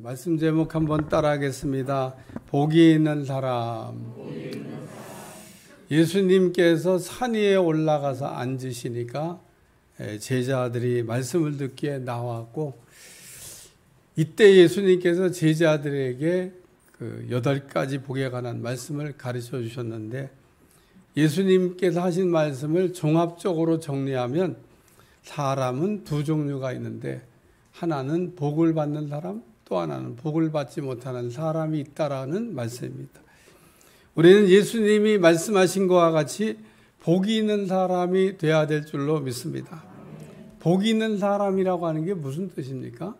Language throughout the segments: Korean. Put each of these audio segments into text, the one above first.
말씀 제목 한번 따라하겠습니다. 복이 있는 사람. 예수님께서 산 위에 올라가서 앉으시니까 제자들이 말씀을 듣기에 나왔고, 이때 예수님께서 제자들에게 그 8가지 복에 관한 말씀을 가르쳐 주셨는데, 예수님께서 하신 말씀을 종합적으로 정리하면 사람은 두 종류가 있는데, 하나는 복을 받는 사람, 또 하나는 복을 받지 못하는 사람이 있다라는 말씀입니다. 우리는 예수님이 말씀하신 것과 같이 복이 있는 사람이 되어야 될 줄로 믿습니다. 복이 있는 사람이라고 하는 게 무슨 뜻입니까?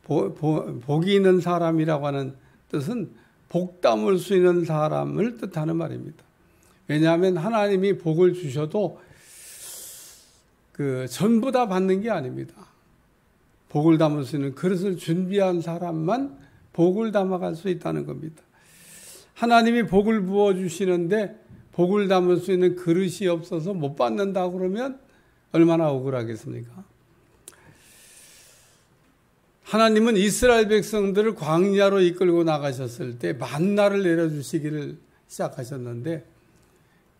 복이 있는 사람이라고 하는 뜻은 복 담을 수 있는 사람을 뜻하는 말입니다. 왜냐하면 하나님이 복을 주셔도 전부 다 받는 게 아닙니다. 복을 담을 수 있는 그릇을 준비한 사람만 복을 담아갈 수 있다는 겁니다. 하나님이 복을 부어주시는데 복을 담을 수 있는 그릇이 없어서 못 받는다고 그러면 얼마나 억울하겠습니까? 하나님은 이스라엘 백성들을 광야로 이끌고 나가셨을 때 만나를 내려주시기를 시작하셨는데,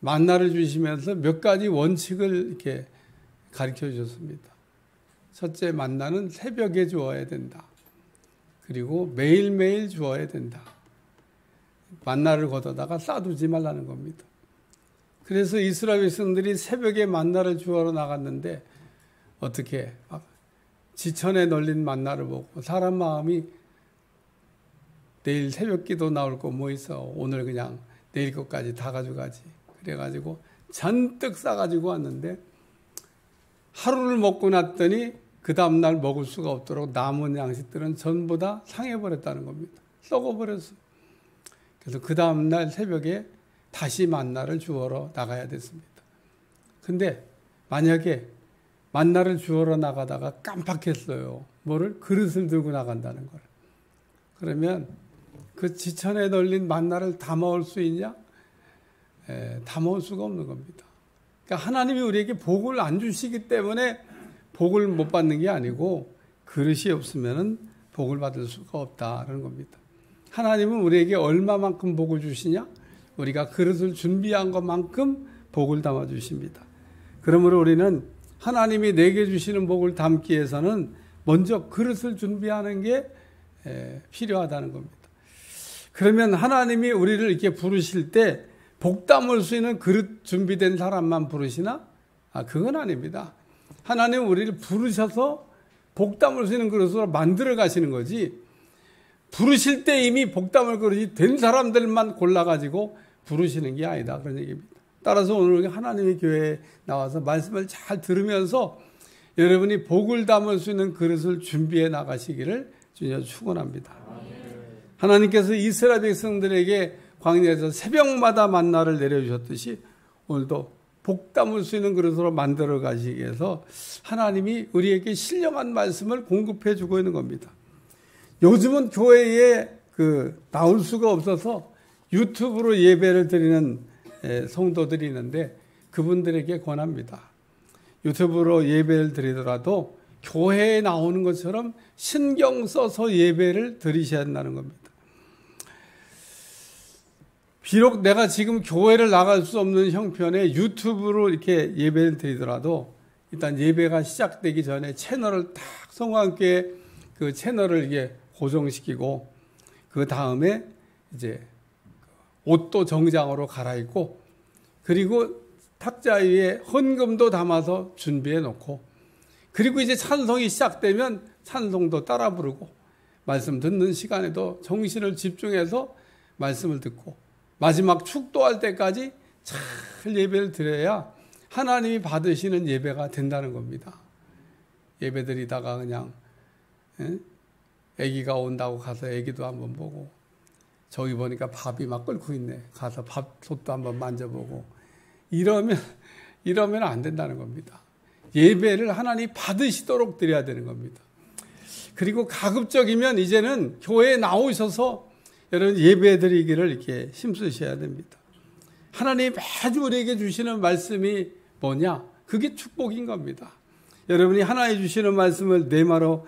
만나를 주시면서 몇 가지 원칙을 이렇게 가르쳐 주셨습니다. 첫째, 만나는 새벽에 주어야 된다. 그리고 매일매일 주어야 된다. 만나를 걷어다가 싸두지 말라는 겁니다. 그래서 이스라엘 백성들이 새벽에 만나를 주어러 나갔는데, 어떻게 지천에 널린 만나를 보고 사람 마음이 내일 새벽 기도 나올 거 뭐 있어, 오늘 그냥 내일 것까지 다 가져가지. 그래가지고 잔뜩 싸가지고 왔는데, 하루를 먹고 났더니 그 다음날 먹을 수가 없도록 남은 양식들은 전부 다 상해버렸다는 겁니다. 썩어버렸어요. 그래서 그 다음날 새벽에 다시 만나를 주워러 나가야 됐습니다. 근데 만약에 만나를 주워러 나가다가 깜빡했어요. 뭐를? 그릇을 들고 나간다는 걸. 그러면 그 지천에 널린 만나를 다 먹을 수 있냐? 다 먹을 수가 없는 겁니다. 그러니까 하나님이 우리에게 복을 안 주시기 때문에 복을 못 받는 게 아니고, 그릇이 없으면 복을 받을 수가 없다는 겁니다. 하나님은 우리에게 얼마만큼 복을 주시냐? 우리가 그릇을 준비한 것만큼 복을 담아 주십니다. 그러므로 우리는 하나님이 내게 주시는 복을 담기 위해서는 먼저 그릇을 준비하는 게 필요하다는 겁니다. 그러면 하나님이 우리를 이렇게 부르실 때 복 담을 수 있는 그릇 준비된 사람만 부르시나? 그건 아닙니다. 하나님은 우리를 부르셔서 복 담을 수 있는 그릇으로 만들어 가시는 거지, 부르실 때 이미 복 담을 그릇이 된 사람들만 골라가지고 부르시는 게 아니다, 그런 얘기입니다. 따라서 오늘 하나님의 교회에 나와서 말씀을 잘 들으면서 여러분이 복을 담을 수 있는 그릇을 준비해 나가시기를 주님 축원합니다. 하나님께서 이스라엘 백성들에게 광야에서 새벽마다 만나를 내려주셨듯이 오늘도 복 담을 수 있는 그릇으로 만들어 가시기 위해서 하나님이 우리에게 신령한 말씀을 공급해 주고 있는 겁니다. 요즘은 교회에 나올 수가 없어서 유튜브로 예배를 드리는 성도들이 있는데, 그분들에게 권합니다. 유튜브로 예배를 드리더라도 교회에 나오는 것처럼 신경 써서 예배를 드리셔야 한다는 겁니다. 비록 내가 지금 교회를 나갈 수 없는 형편에 유튜브로 이렇게 예배를 드리더라도 일단 예배가 시작되기 전에 채널을 딱 성광교회 그 채널을 이게 고정시키고, 그 다음에 이제 옷도 정장으로 갈아입고, 그리고 탁자 위에 헌금도 담아서 준비해 놓고, 그리고 이제 찬송이 시작되면 찬송도 따라 부르고, 말씀 듣는 시간에도 정신을 집중해서 말씀을 듣고, 마지막 축도할 때까지 잘 예배를 드려야 하나님이 받으시는 예배가 된다는 겁니다. 예배 드리다가 그냥 아기가 온다고 가서 아기도 한번 보고, 저기 보니까 밥이 막 끓고 있네, 가서 밥솥도 한번 만져보고, 이러면 안 된다는 겁니다. 예배를 하나님 받으시도록 드려야 되는 겁니다. 그리고 가급적이면 이제는 교회에 나오셔서 여러분 예배 드리기를 이렇게 힘쓰셔야 됩니다. 하나님 매주 우리에게 주시는 말씀이 뭐냐? 그게 축복인 겁니다. 여러분이 하나님 주시는 말씀을 내마로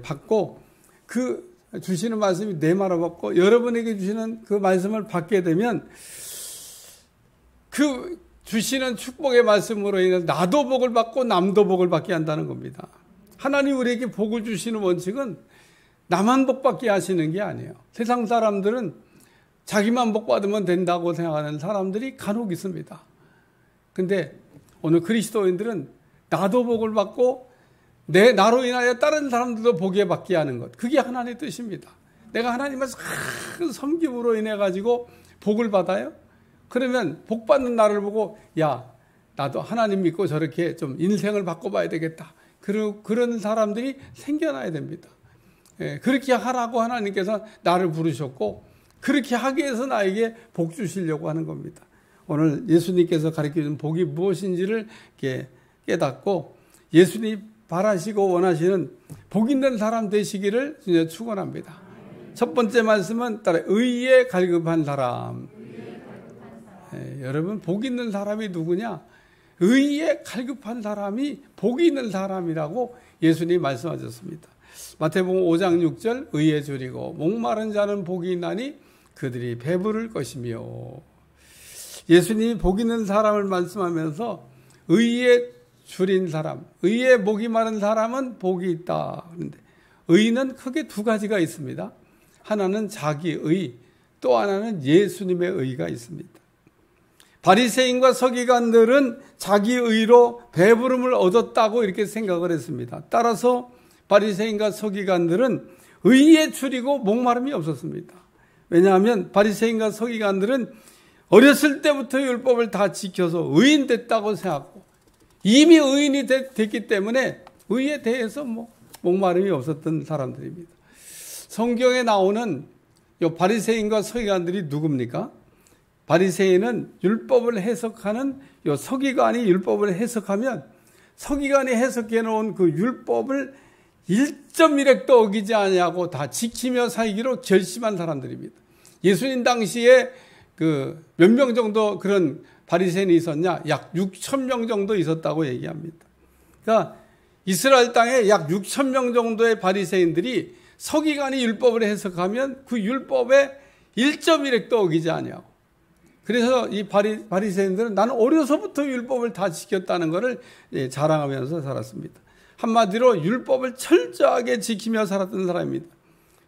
받고 그 주시는 말씀이 내 말을 받고 여러분에게 주시는 그 말씀을 받게 되면 그 주시는 축복의 말씀으로 인해서 나도 복을 받고 남도 복을 받게 한다는 겁니다. 하나님 우리에게 복을 주시는 원칙은 나만 복 받게 하시는 게 아니에요. 세상 사람들은 자기만 복 받으면 된다고 생각하는 사람들이 간혹 있습니다. 근데 오늘 그리스도인들은 나도 복을 받고 나로 인하여 다른 사람들도 복에 받게 하는 것. 그게 하나님의 뜻입니다. 내가 하나님의 큰 섬김으로 인해 가지고 복을 받아요? 그러면 복 받는 나를 보고 야, 나도 하나님 믿고 저렇게 좀 인생을 바꿔봐야 되겠다. 그런 사람들이 생겨나야 됩니다. 그렇게 하라고 하나님께서 나를 부르셨고 그렇게 하기 위해서 나에게 복 주시려고 하는 겁니다. 오늘 예수님께서 가르쳐준 복이 무엇인지를 깨닫고 예수님 바라시고 원하시는 복 있는 사람 되시기를 축원합니다. 첫 번째 말씀은 따라 의에 갈급한 사람. 여러분 복 있는 사람이 누구냐? 의에 갈급한 사람이 복이 있는 사람이라고 예수님이 말씀하셨습니다. 마태복음 5장 6절 의에 줄이고 목마른 자는 복이 있나니 그들이 배부를 것이며. 예수님이 복 있는 사람을 말씀하면서 의에 줄인 사람, 의에 목이 마른 사람은 복이 있다. 그런데 의는 크게 두 가지가 있습니다. 하나는 자기의, 또 하나는 예수님의 의가 있습니다. 바리새인과 서기관들은 자기의로 배부름을 얻었다고 이렇게 생각을 했습니다. 따라서 바리새인과 서기관들은 의에 줄이고 목마름이 없었습니다. 왜냐하면 바리새인과 서기관들은 어렸을 때부터 율법을 다 지켜서 의인 됐다고 생각하고 이미 의인이 됐기 때문에 의에 대해서 목마름이 없었던 사람들입니다. 성경에 나오는 이 바리새인과 서기관들이 누굽니까? 바리새인은 율법을 해석하는 이 서기관이 율법을 해석하면 서기관이 해석해 놓은 그 율법을 1.1획도 어기지 아니하고 다 지키며 살기로 결심한 사람들입니다. 예수님 당시에 그 몇 명 정도 그런 바리새인이 있었냐? 약 6,000명 정도 있었다고 얘기합니다. 그러니까 이스라엘 땅에 약 6,000명 정도의 바리새인들이 서기관이 율법을 해석하면 그 율법에 1.1획도 어기지 아니하고, 그래서 이 바리새인들은 나는 어려서부터 율법을 다 지켰다는 것을 자랑하면서 살았습니다. 한마디로 율법을 철저하게 지키며 살았던 사람입니다.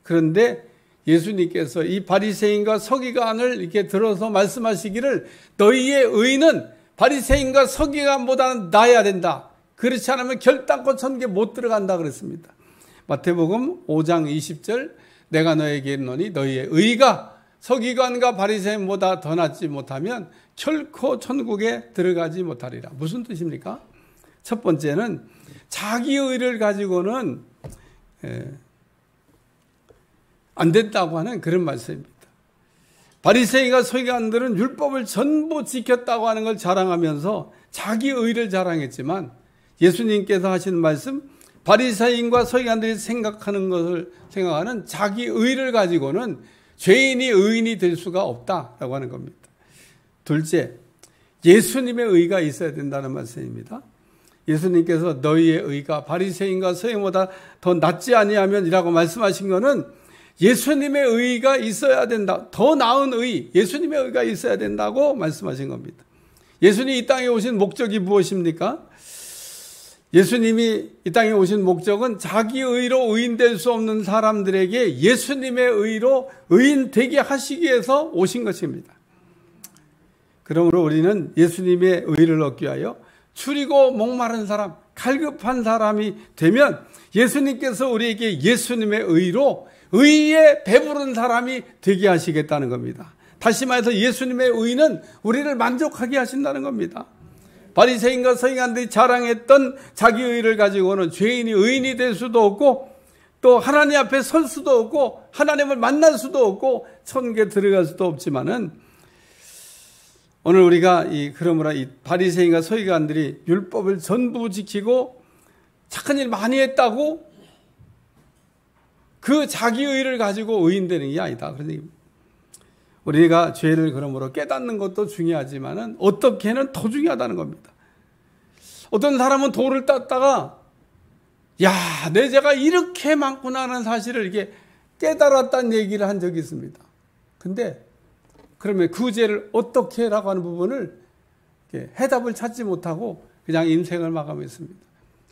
그런데 예수님께서 이 바리새인과 서기관을 이렇게 들어서 말씀하시기를 너희의 의는 바리새인과 서기관보다는 나아야 된다. 그렇지 않으면 결단코 천국에 못 들어간다 그랬습니다. 마태복음 5장 20절 내가 너에게 이르노니 너희의 의가 서기관과 바리새인보다 더 낫지 못하면 결코 천국에 들어가지 못하리라. 무슨 뜻입니까? 첫 번째는 자기 의를 가지고는 안 된다고 하는 그런 말씀입니다. 바리새인과 서기관들은 율법을 전부 지켰다고 하는 걸 자랑하면서 자기 의를 자랑했지만 예수님께서 하시는 말씀, 바리새인과 서기관들이 생각하는 자기 의를 가지고는 죄인이 의인이 될 수가 없다라고 하는 겁니다. 둘째, 예수님의 의가 있어야 된다는 말씀입니다. 예수님께서 너희의 의가 바리새인과 서기관보다 더 낫지 아니하면 이라고 말씀하신 것은 예수님의 의가 있어야 된다. 더 나은 의, 예수님의 의가 있어야 된다고 말씀하신 겁니다. 예수님이 이 땅에 오신 목적이 무엇입니까? 예수님이 이 땅에 오신 목적은 자기 의로 의인 될 수 없는 사람들에게 예수님의 의로 의인 되게 하시기 위해서 오신 것입니다. 그러므로 우리는 예수님의 의를 얻기 위하여 추리고 목마른 사람, 갈급한 사람이 되면 예수님께서 우리에게 예수님의 의로 의에 배부른 사람이 되게 하시겠다는 겁니다. 다시 말해서 예수님의 의는 우리를 만족하게 하신다는 겁니다. 바리새인과 서기관들이 자랑했던 자기 의를 가지고는 죄인이 의인이 될 수도 없고 또 하나님 앞에 설 수도 없고 하나님을 만날 수도 없고 천국에 들어갈 수도 없지만은 오늘 우리가 그러므로 이 바리새인과 서기관들이 율법을 전부 지키고 착한 일 많이 했다고 그 자기 의를 가지고 의인되는 게 아니다. 그러니 우리가 죄를 그러므로 깨닫는 것도 중요하지만은 어떻게는 더 중요하다는 겁니다. 어떤 사람은 돌을 땄다가 야, 내 죄가 이렇게 많구나 하는 사실을 이게 깨달았다는 얘기를 한 적이 있습니다. 근데 그러면 그 죄를 어떻게 라고 하는 부분을 해답을 찾지 못하고 그냥 인생을 마감했습니다.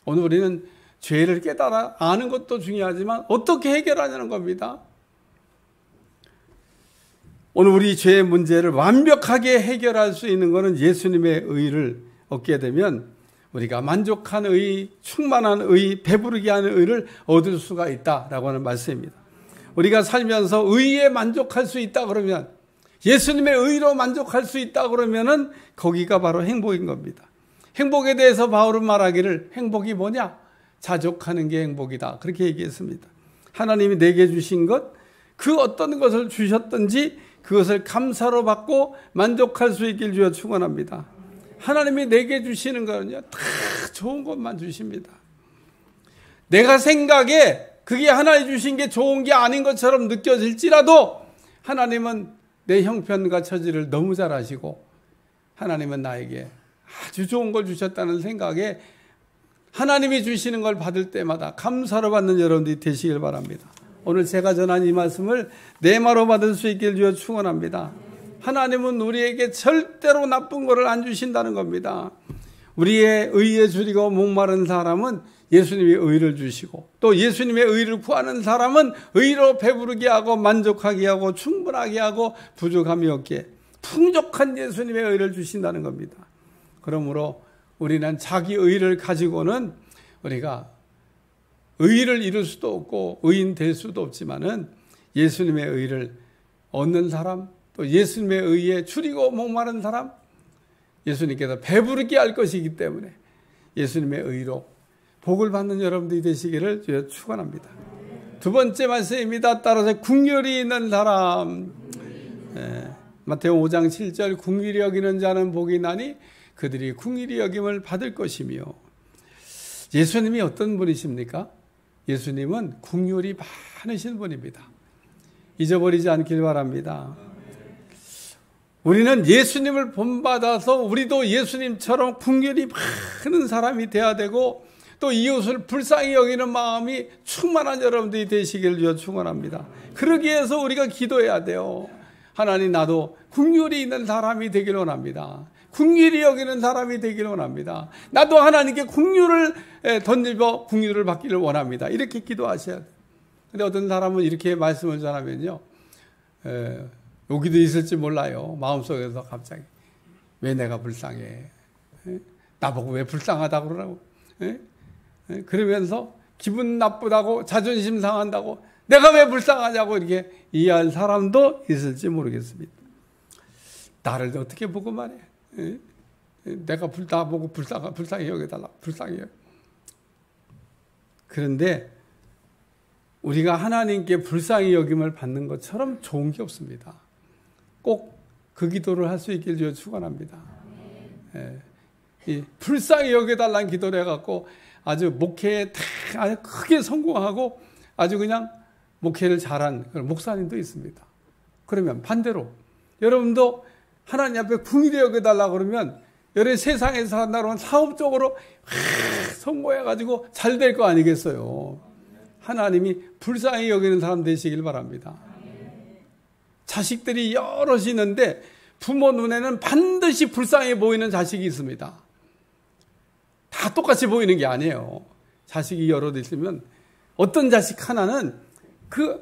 오늘 우리는 죄를 깨달아 아는 것도 중요하지만 어떻게 해결하냐는 겁니다. 오늘 우리 죄의 문제를 완벽하게 해결할 수 있는 것은 예수님의 의를 얻게 되면 우리가 만족한 의, 충만한 의, 배부르게 하는 의를 얻을 수가 있다라고 하는 말씀입니다. 우리가 살면서 의에 만족할 수 있다 그러면, 예수님의 의로 만족할 수 있다 그러면은 거기가 바로 행복인 겁니다. 행복에 대해서 바울은 말하기를, 행복이 뭐냐? 자족하는 게 행복이다. 그렇게 얘기했습니다. 하나님이 내게 주신 것, 그 어떤 것을 주셨든지 그것을 감사로 받고 만족할 수 있길 주여 축원합니다. 하나님이 내게 주시는 거는요, 다 좋은 것만 주십니다. 내가 생각에 그게 하나님 주신 게 좋은 게 아닌 것처럼 느껴질지라도 하나님은 내 형편과 처지를 너무 잘 아시고 하나님은 나에게 아주 좋은 걸 주셨다는 생각에 하나님이 주시는 걸 받을 때마다 감사로 받는 여러분들이 되시길 바랍니다. 오늘 제가 전한 이 말씀을 내마로 받을 수 있길 주여 축원합니다. 하나님은 우리에게 절대로 나쁜 것을 안 주신다는 겁니다. 우리의 의에 줄이고 목마른 사람은 예수님의 의를 주시고, 또 예수님의 의를 구하는 사람은 의로 배부르게 하고 만족하게 하고 충분하게 하고 부족함이 없게 풍족한 예수님의 의를 주신다는 겁니다. 그러므로 우리는 자기 의를 가지고는 우리가 의를 이룰 수도 없고 의인 될 수도 없지만은 예수님의 의를 얻는 사람, 또 예수님의 의에 줄이고 목마른 사람, 예수님께서 배부르게 할 것이기 때문에 예수님의 의로 복을 받는 여러분들이 되시기를 주여 축원합니다. 두 번째 말씀입니다. 따라서 긍휼이 있는 사람. 마태오 5장 7절, 긍휼히 여기는 자는 복이 나니 그들이 긍휼히 여김을 받을 것이며. 예수님이 어떤 분이십니까? 예수님은 긍휼이 많으신 분입니다. 잊어버리지 않길 바랍니다. 우리는 예수님을 본받아서 우리도 예수님처럼 긍휼이 많은 사람이 되어야 되고, 또 이웃을 불쌍히 여기는 마음이 충만한 여러분들이 되시길 주여 축원합니다. 그러기 위해서 우리가 기도해야 돼요. 하나님, 나도 긍휼이 있는 사람이 되기를 원합니다. 긍휼히 여기는 사람이 되기를 원합니다. 나도 하나님께 긍휼을 던지고 긍휼을 받기를 원합니다. 이렇게 기도하셔야 돼요. 근데 어떤 사람은 이렇게 말씀을 전하면요, 여기도 있을지 몰라요. 마음속에서 갑자기 왜 내가 불쌍해? 나보고 왜 불쌍하다고 그러라고? 그러면서 기분 나쁘다고, 자존심 상한다고, 내가 왜 불쌍하냐고 이렇게 이해할 사람도 있을지 모르겠습니다. 나를 어떻게 보고 말해? 내가 나보고 불쌍히 여겨달라. 불쌍히 여겨. 그런데 우리가 하나님께 불쌍히 여김을 받는 것처럼 좋은 게 없습니다. 꼭 그 기도를 할 수 있길 주여 축원합니다. 이 불쌍히 여겨달라는 기도를 해갖고 아주 목회에 아주 크게 성공하고 아주 그냥 목회를 잘한 목사님도 있습니다. 그러면 반대로 여러분도 하나님 앞에 긍휼히 여겨달라고 그러면 여러 세상에서 산다 그러면 사업적으로 성공해가지고 잘 될 거 아니겠어요. 하나님이 불쌍히 여기는 사람 되시길 바랍니다. 자식들이 여럿이 있는데 부모 눈에는 반드시 불쌍해 보이는 자식이 있습니다. 다 똑같이 보이는 게 아니에요. 자식이 여럿 있으면 어떤 자식 하나는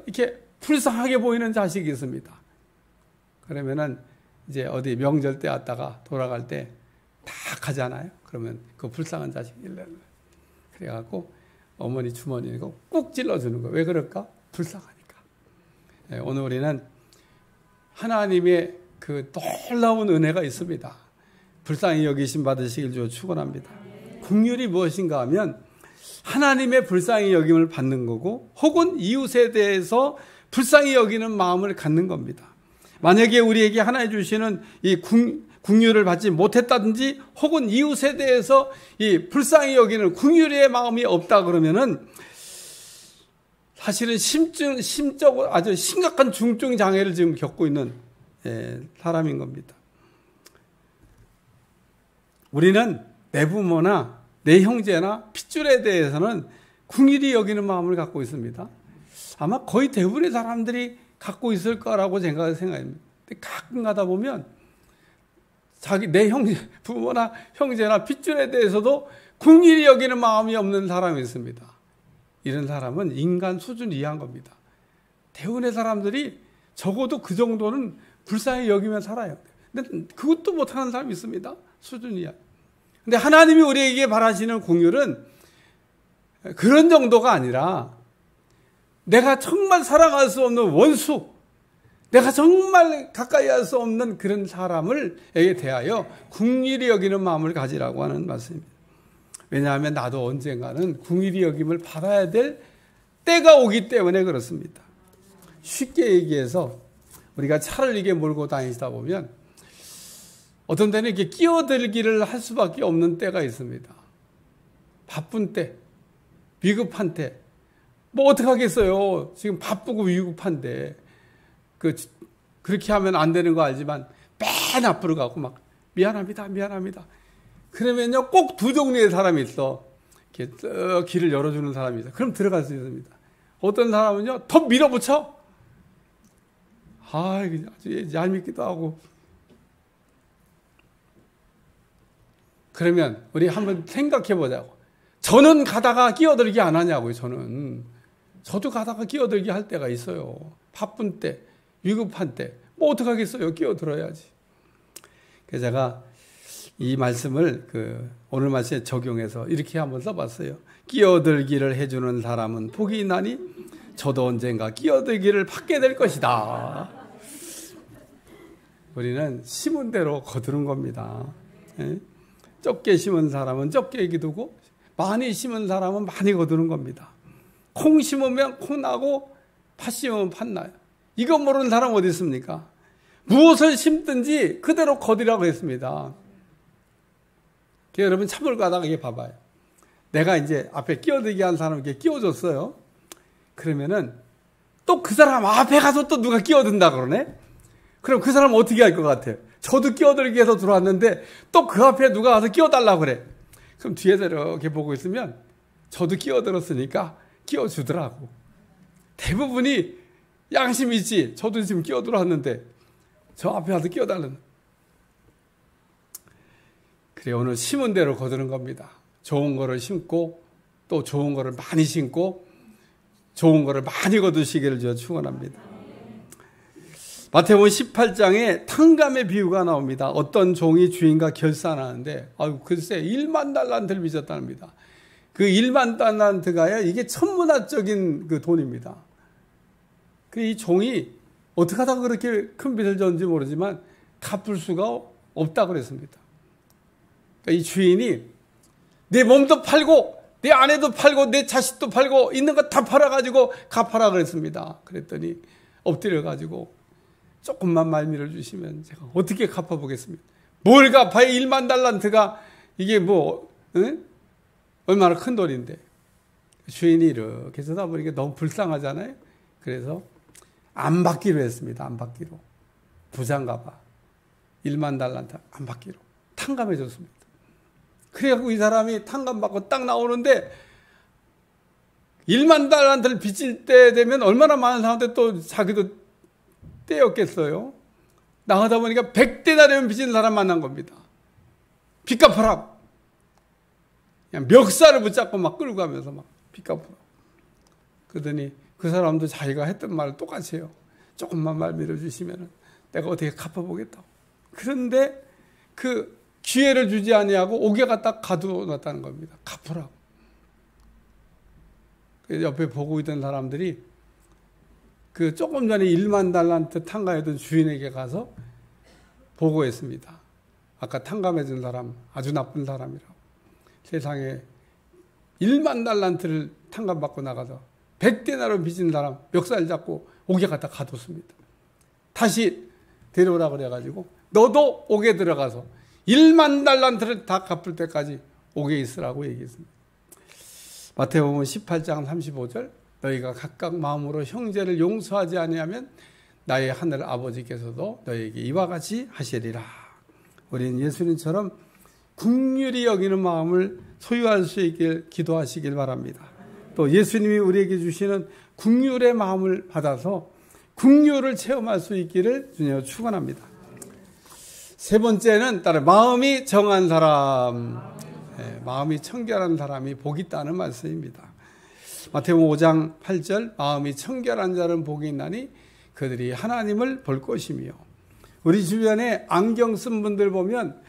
이렇게 불쌍하게 보이는 자식이 있습니다. 그러면은 이제 어디 명절 때 왔다가 돌아갈 때 다 가잖아요. 그러면 그 불쌍한 자식이래. 그래갖고 어머니 주머니에 꾹 찔러주는 거예요. 왜 그럴까? 불쌍하니까. 오늘 우리는 하나님의 그 놀라운 은혜가 있습니다. 불쌍히 여기심 받으시길 주여 축원합니다. 긍휼이 무엇인가 하면 하나님의 불쌍히 여김을 받는 거고, 혹은 이웃에 대해서 불쌍히 여기는 마음을 갖는 겁니다. 만약에 우리에게 하나님 주시는 이 긍휼을 받지 못했다든지, 혹은 이웃에 대해서 이 불쌍히 여기는 긍휼의 마음이 없다 그러면은 사실은 심적으로 아주 심각한 중증 장애를 지금 겪고 있는 사람인 겁니다. 우리는 내 부모나 내 형제나 핏줄에 대해서는 긍휼히 여기는 마음을 갖고 있습니다. 아마 거의 대부분의 사람들이 갖고 있을 거라고 생각합니다. 가끔 가다 보면 내 형제, 부모나 형제나 핏줄에 대해서도 긍휼히 여기는 마음이 없는 사람이 있습니다. 이런 사람은 인간 수준 이하인 겁니다. 대부분의 사람들이 적어도 그 정도는 불쌍히 여기면 살아요. 근데 그것도 못하는 사람이 있습니다. 수준 이하. 근데 하나님이 우리에게 바라시는 긍휼은 그런 정도가 아니라 내가 정말 사랑할 수 없는 원수, 내가 정말 가까이 할 수 없는 그런 사람을에게 대하여 긍휼히 여기는 마음을 가지라고 하는 말씀입니다. 왜냐하면 나도 언젠가는 긍휼히 여김을 받아야 될 때가 오기 때문에 그렇습니다. 쉽게 얘기해서 우리가 차를 이게 몰고 다니다 보면 어떤 때는 이렇게 끼어들기를 할 수밖에 없는 때가 있습니다. 바쁜 때, 위급한 때, 뭐 어떡하겠어요. 지금 바쁘고 위급한데 그렇게 하면 안 되는 거 알지만 맨 앞으로 가고 막 미안합니다. 그러면요 꼭 두 종류의 사람이 있어. 이렇게 길을 열어주는 사람이 있어. 그럼 들어갈 수 있습니다. 어떤 사람은요 더 밀어붙여. 아주 얄밉기도 하고. 그러면 우리 한번 생각해 보자고. 저는 가다가 끼어들기 안 하냐고요. 저도 가다가 끼어들기 할 때가 있어요. 바쁜 때, 위급한 때, 뭐 어떡하겠어요? 끼어들어야지. 그래서 제가 이 말씀을 오늘 말씀에 적용해서 이렇게 한번 써봤어요. 끼어들기를 해주는 사람은 복이 있나니 저도 언젠가 끼어들기를 받게 될 것이다. 우리는 심은 대로 거두는 겁니다. 적게 심은 사람은 적게 기두고 많이 심은 사람은 많이 거두는 겁니다. 콩 심으면 콩 나고 팥 심으면 팥 나요. 이거 모르는 사람 어디 있습니까? 무엇을 심든지 그대로 거두라고 했습니다. 여러분 차물 가다가 이게 봐봐요. 내가 이제 앞에 끼어들게 한 사람에게 끼워줬어요. 그러면은 또 그 사람 앞에 가서 또 누가 끼어든다 그러네? 그럼 그 사람은 어떻게 할 것 같아요? 저도 끼어들기 해서 들어왔는데 또 그 앞에 누가 와서 끼워달라고 그래. 그럼 뒤에서 이렇게 보고 있으면 저도 끼어들었으니까 끼워주더라고. 대부분이 양심 있지. 저도 지금 끼어들었는데 저 앞에 와서 끼워달라는. 그래 오늘 심은 대로 거두는 겁니다. 좋은 거를 심고 또 좋은 거를 많이 심고 좋은 거를 많이 거두시기를 제가 축원합니다. 마태복음 18장에 탕감의 비유가 나옵니다. 어떤 종이 주인과 결산하는데 글쎄 1만 달란트를 빚었답니다. 그 1만 달란트가 이게 천문학적인 그 돈입니다. 이 종이 어떻게 하다가 그렇게 큰 빚을 졌는지 모르지만 갚을 수가 없다고 그랬습니다. 이 주인이 내 몸도 팔고 내 아내도 팔고 내 자식도 팔고 있는 거 다 팔아가지고 갚아라 그랬습니다. 그랬더니 엎드려가지고 조금만 말미를 주시면 제가 어떻게 갚아보겠습니까? 뭘 갚아요? 1만 달란트가 이게 얼마나 큰 돈인데. 주인이 이렇게 쓰다 보니까 너무 불쌍하잖아요. 그래서 안 받기로 했습니다. 안 받기로. 부자인가 봐. 1만 달란트 안 받기로. 탕감해 줬습니다. 그래갖고 이 사람이 탕감받고 딱 나오는데 1만 달란트를 빚질 때 되면 얼마나 많은 사람한테 또 자기도 떼었겠어요. 나가다 보니까 100데나리온 빚진 사람 만난 겁니다. 빚 갚아라. 그냥 멱살을 붙잡고 막 끌고 가면서 막 빚 갚아라. 그러더니 그 사람도 자기가 했던 말을 똑같이 해요. 조금만 말 밀어주시면 내가 어떻게 갚아보겠다고. 그런데 그 기회를 주지 아니하고 옥에 갖다 가두어놨다는 겁니다. 갚으라고. 옆에 보고 있던 사람들이 그 조금 전에 1만 달란트 탕감해둔 주인에게 가서 보고했습니다. 아까 탕감해준 사람 아주 나쁜 사람이라고. 세상에 1만 달란트를 탕감받고 나가서 100데나리온 빚진 사람 멱살 잡고 옥에 갖다 가뒀습니다. 다시 데려오라고 그래가지고 너도 옥에 들어가서 1만 달란트를 다 갚을 때까지 옥에 있으라고 얘기했습니다. 마태복음 18장 35절 너희가 각각 마음으로 형제를 용서하지 아니하면 나의 하늘 아버지께서도 너희에게 이와 같이 하시리라. 우리는 예수님처럼 긍휼히 여기는 마음을 소유할 수 있길 기도하시길 바랍니다. 또 예수님이 우리에게 주시는 긍휼의 마음을 받아서 긍휼을 체험할 수 있기를 주님으로 축원합니다. 세 번째는 따라 마음이 정한 사람, 마음이 청결한 사람이 복이 있다는 말씀입니다. 마태복음 5장 8절 마음이 청결한 자는 복이 있나니 그들이 하나님을 볼 것이며, 우리 주변에 안경 쓴 분들 보면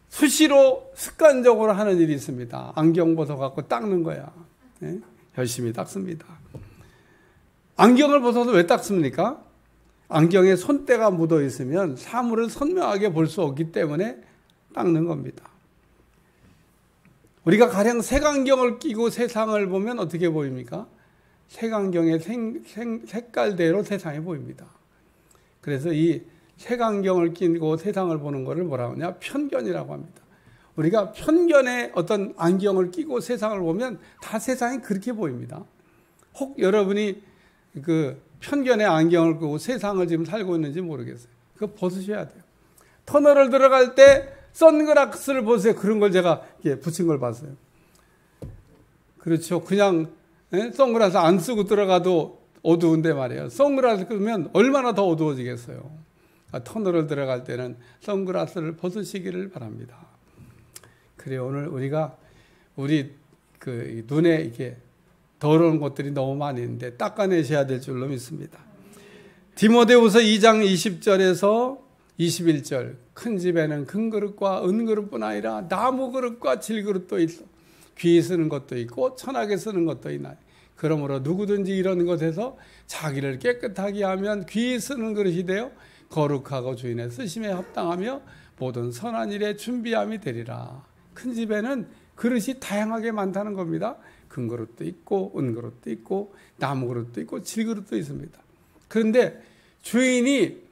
수시로 습관적으로 하는 일이 있습니다. 안경 벗어갖고 닦는 거야. 열심히 닦습니다. 안경을 벗어서 왜 닦습니까? 안경에 손때가 묻어 있으면 사물을 선명하게 볼 수 없기 때문에 닦는 겁니다. 우리가 가령 색안경을 끼고 세상을 보면 어떻게 보입니까? 색안경의 색깔대로 세상이 보입니다. 그래서 이 색안경을 끼고 세상을 보는 것을 뭐라고 하냐? 편견이라고 합니다. 우리가 편견의 어떤 안경을 끼고 세상을 보면 다 세상이 그렇게 보입니다. 혹 여러분이 그 편견의 안경을 끼고 세상을 지금 살고 있는지 모르겠어요. 그거 벗으셔야 돼요. 터널을 들어갈 때 선글라스를 보세요. 그런 걸 제가 이렇게 붙인 걸 봤어요. 그렇죠. 그냥 선글라스 안 쓰고 들어가도 어두운데 말이에요. 선글라스 끼면 얼마나 더 어두워지겠어요. 터널을 들어갈 때는 선글라스를 벗으시기를 바랍니다. 그래요. 오늘 우리가 우리 그 눈에 이렇게 더러운 것들이 너무 많이 있는데 닦아내셔야 될 줄로 믿습니다. 디모데후서 2장 20절에서 21절 큰 집에는 큰 그릇과 은 그릇뿐 아니라 나무 그릇과 질 그릇도 있어. 귀히 쓰는 것도 있고 천하게 쓰는 것도 있나니 그러므로 누구든지 이런 것에서 자기를 깨끗하게 하면 귀히 쓰는 그릇이 되어 거룩하고 주인의 쓰심에 합당하며 모든 선한 일에 준비함이 되리라. 큰 집에는 그릇이 다양하게 많다는 겁니다. 큰 그릇도 있고 은 그릇도 있고 나무 그릇도 있고 질 그릇도 있습니다. 그런데 주인이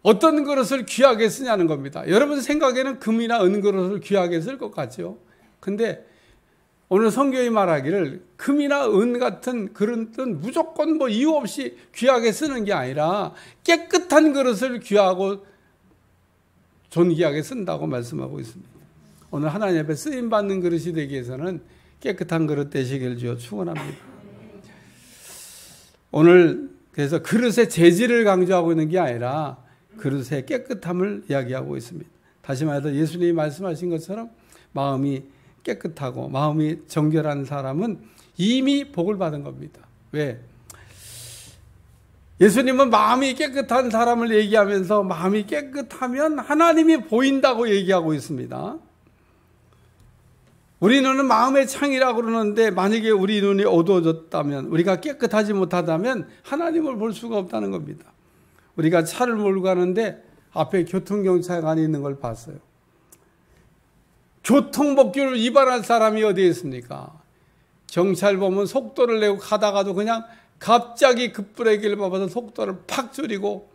어떤 그릇을 귀하게 쓰냐는 겁니다. 여러분 생각에는 금이나 은 그릇을 귀하게 쓸 것 같죠. 근데 오늘 성경이 말하기를 금이나 은 같은 그릇은 무조건 뭐 이유 없이 귀하게 쓰는 게 아니라 깨끗한 그릇을 귀하고 존귀하게 쓴다고 말씀하고 있습니다. 오늘 하나님 앞에 쓰임받는 그릇이 되기 위해서는 깨끗한 그릇 되시기를 주여 축원합니다. 오늘 그래서 그릇의 재질을 강조하고 있는 게 아니라 그릇의 깨끗함을 이야기하고 있습니다. 다시 말해서 예수님이 말씀하신 것처럼 마음이 깨끗하고 마음이 정결한 사람은 이미 복을 받은 겁니다. 왜? 예수님은 마음이 깨끗한 사람을 얘기하면서 마음이 깨끗하면 하나님이 보인다고 얘기하고 있습니다. 우리 눈은 마음의 창이라고 그러는데 만약에 우리 눈이 어두워졌다면, 우리가 깨끗하지 못하다면 하나님을 볼 수가 없다는 겁니다. 우리가 차를 몰고 가는데 앞에 교통경찰관이 있는 걸 봤어요. 교통법규를 위반한 사람이 어디에 있습니까? 경찰 보면 속도를 내고 가다가도 그냥 갑자기 급브레이크를 밟아서 속도를 팍 줄이고,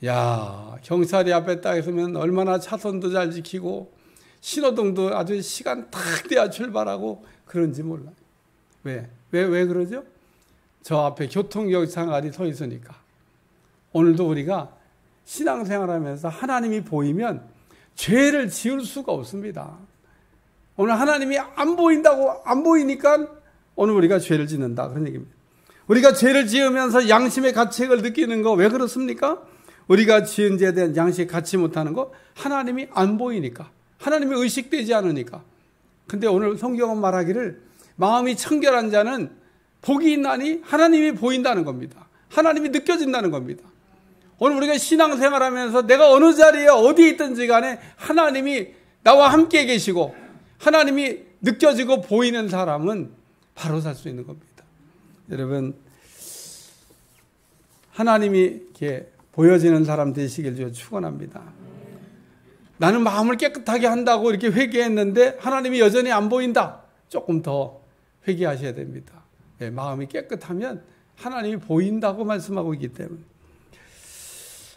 야, 경찰이 앞에 딱 있으면 얼마나 차선도 잘 지키고 신호등도 아주 시간 딱 돼야 출발하고 그런지 몰라요. 왜 그러죠? 저 앞에 교통경찰관이 서 있으니까. 오늘도 우리가 신앙생활하면서 하나님이 보이면 죄를 지을 수가 없습니다. 오늘 하나님이 안 보이니까 오늘 우리가 죄를 짓는다. 그런 얘기입니다. 우리가 죄를 지으면서 양심의 가책을 느끼는 거 왜 그렇습니까? 우리가 지은 죄에 대한 양심을 갖지 못하는 거 하나님이 안 보이니까. 하나님이 의식되지 않으니까. 근데 오늘 성경은 말하기를 마음이 청결한 자는 복이 있나니 하나님이 보인다는 겁니다. 하나님이 느껴진다는 겁니다. 오늘 우리가 신앙생활하면서 내가 어느 자리에 어디에 있든지 간에 하나님이 나와 함께 계시고 하나님이 느껴지고 보이는 사람은 바로 살 수 있는 겁니다. 여러분, 하나님이 이렇게 보여지는 사람 되시길 주여 축원합니다. 나는 마음을 깨끗하게 한다고 이렇게 회개했는데 하나님이 여전히 안 보인다. 조금 더 회개하셔야 됩니다. 네, 마음이 깨끗하면 하나님이 보인다고 말씀하고 있기 때문에.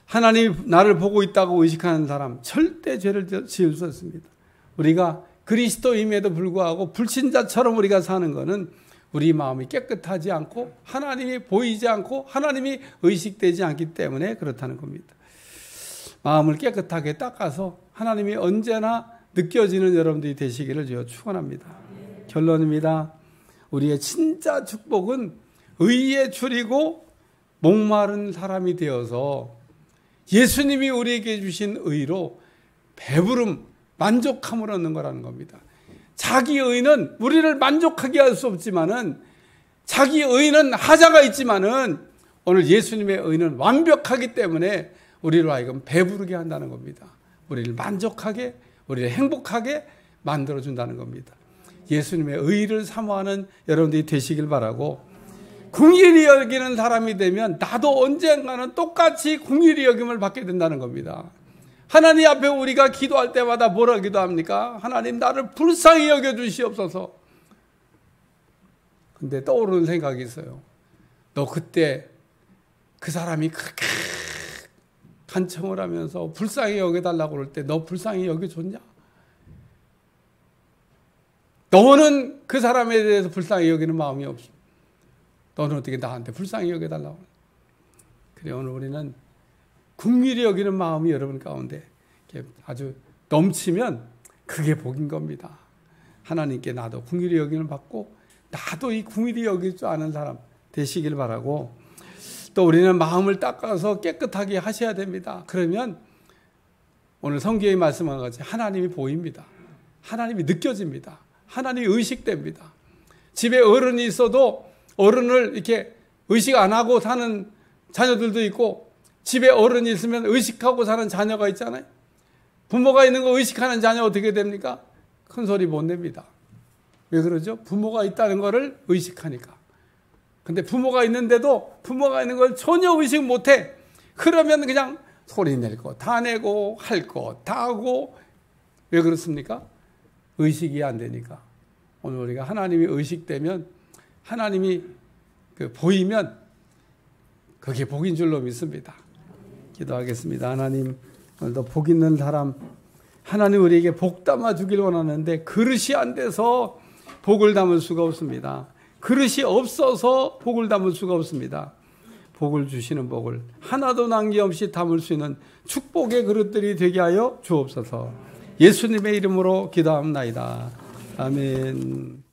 하나님이 나를 보고 있다고 의식하는 사람 절대 죄를 지을 수 없습니다. 우리가 그리스도임에도 불구하고 불신자처럼 우리가 사는 것은 우리 마음이 깨끗하지 않고 하나님이 보이지 않고 하나님이 의식되지 않기 때문에 그렇다는 겁니다. 마음을 깨끗하게 닦아서 하나님이 언제나 느껴지는 여러분들이 되시기를 주여 축원합니다. 결론입니다. 우리의 진짜 축복은 의에 줄이고 목마른 사람이 되어서 예수님이 우리에게 주신 의로 배부름, 만족함을 얻는 거라는 겁니다. 자기 의는 우리를 만족하게 할 수 없지만은, 자기 의는 하자가 있지만은 오늘 예수님의 의는 완벽하기 때문에 우리로 하여금 배부르게 한다는 겁니다. 우리를 만족하게, 우리를 행복하게 만들어준다는 겁니다. 예수님의 의를 사모하는 여러분들이 되시길 바라고, 긍휼히 여기는 사람이 되면 나도 언젠가는 똑같이 긍휼히 여김을 받게 된다는 겁니다. 하나님 앞에 우리가 기도할 때마다 뭐라 기도합니까? 하나님, 나를 불쌍히 여겨주시옵소서. 근데 떠오르는 생각이 있어요. 너 그때 그 사람이 그렇게 간청을 하면서 불쌍히 여겨달라고 그럴 때 너 불쌍히 여겨줬냐? 너는 그 사람에 대해서 불쌍히 여기는 마음이 없어. 너는 어떻게 나한테 불쌍히 여겨달라고? 그래, 오늘 우리는 긍휼히 여기는 마음이 여러분 가운데 아주 넘치면 그게 복인 겁니다. 하나님께 나도 긍휼히 여기는 받고 나도 이 긍휼히 여길 줄 아는 사람 되시길 바라고, 또 우리는 마음을 닦아서 깨끗하게 하셔야 됩니다. 그러면 오늘 성경에 말씀한 것같이 하나님이 보입니다. 하나님이 느껴집니다. 하나님이 의식됩니다. 집에 어른이 있어도 어른을 이렇게 의식 안 하고 사는 자녀들도 있고, 집에 어른이 있으면 의식하고 사는 자녀가 있잖아요. 부모가 있는 거 의식하는 자녀 어떻게 됩니까? 큰 소리 못 냅니다. 왜 그러죠? 부모가 있다는 거를 의식하니까. 근데 부모가 있는데도 부모가 있는 걸 전혀 의식 못 해. 그러면 그냥 소리 낼 거 다 내고 할 거 다 하고. 왜 그렇습니까? 의식이 안 되니까. 오늘 우리가 하나님이 의식되면, 하나님이 보이면 그게 복인 줄로 믿습니다. 기도하겠습니다. 하나님, 오늘도 복 있는 사람, 하나님 우리에게 복 담아 주길 원하는데 그릇이 안 돼서 복을 담을 수가 없습니다. 그릇이 없어서 복을 담을 수가 없습니다. 복을 주시는 복을 하나도 남김없이 담을 수 있는 축복의 그릇들이 되게 하여 주옵소서. 예수님의 이름으로 기도합니다. 아멘.